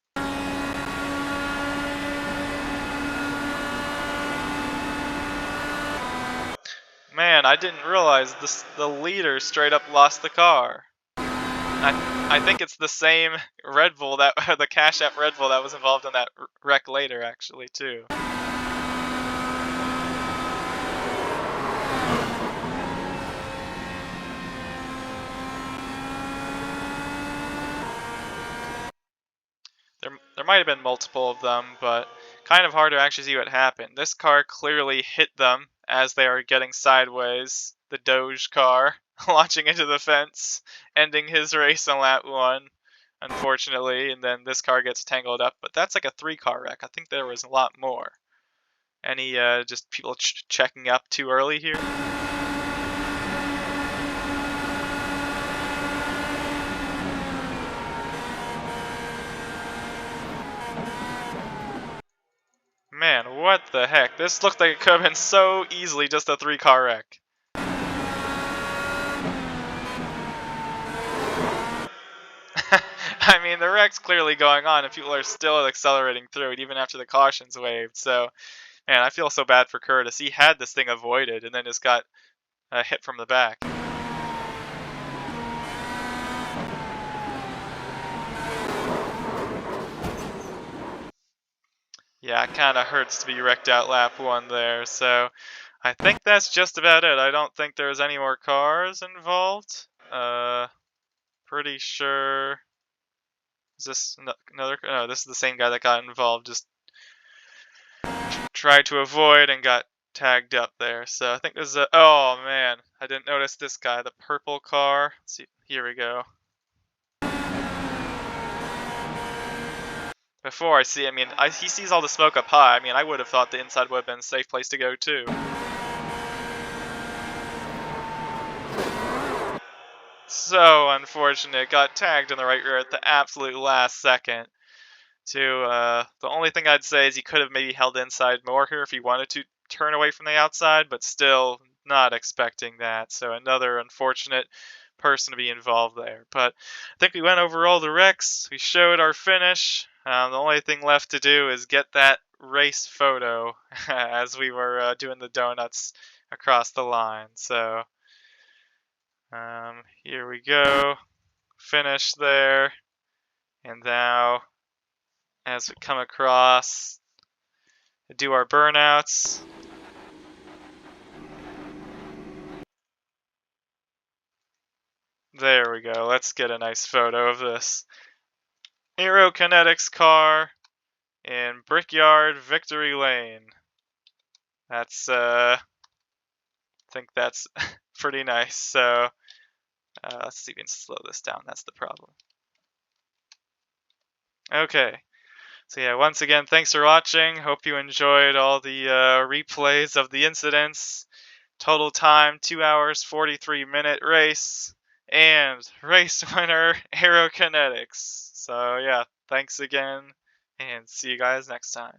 Man, I didn't realize the leader straight up lost the car. I think it's the same Red Bull that the Cash App Red Bull that was involved in that wreck later, actually, too. There might have been multiple of them, but kind of hard to actually see what happened. This car clearly hit them as they are getting sideways. The Doge car launching into the fence, ending his race on lap 1, unfortunately, and then this car gets tangled up. But that's like a 3-car wreck. I think there was a lot more. Any just people checking up too early here? Man, what the heck? This looked like it could have been so easily just a 3-car wreck. I mean, the wreck's clearly going on, and people are still accelerating through it, even after the cautions waved. So, man, I feel so bad for Curtis. He had this thing avoided, and then just got hit from the back. Yeah, it kind of hurts to be wrecked out lap 1 there. So, I think that's just about it. I don't think there's any more cars involved. Pretty sure. Is this another? No, this is the same guy that got involved. Just tried to avoid and got tagged up there. So I think there's a. Oh man, I didn't notice this guy. The purple car. Let's see, here we go. Before I see, I mean, he sees all the smoke up high. I mean, I would have thought the inside would have been a safe place to go too. So unfortunate. Got tagged in the right rear at the absolute last second. The only thing I'd say is he could have maybe held inside more here if he wanted to turn away from the outside, but still not expecting that. So another unfortunate person to be involved there. But I think we went over all the wrecks. We showed our finish. The only thing left to do is get that race photo as we were doing the donuts across the line. So here we go. Finish there. And now as we come across, do our burnouts. There we go. Let's get a nice photo of this Aerokinetics car in Brickyard Victory Lane. That's I think that's pretty nice. So let's see if we can slow this down. That's the problem. Okay. So yeah, once again, thanks for watching. Hope you enjoyed all the replays of the incidents. Total time, 2 hours, 43-minute race. And race winner, Aerokinetics. So yeah, thanks again, and see you guys next time.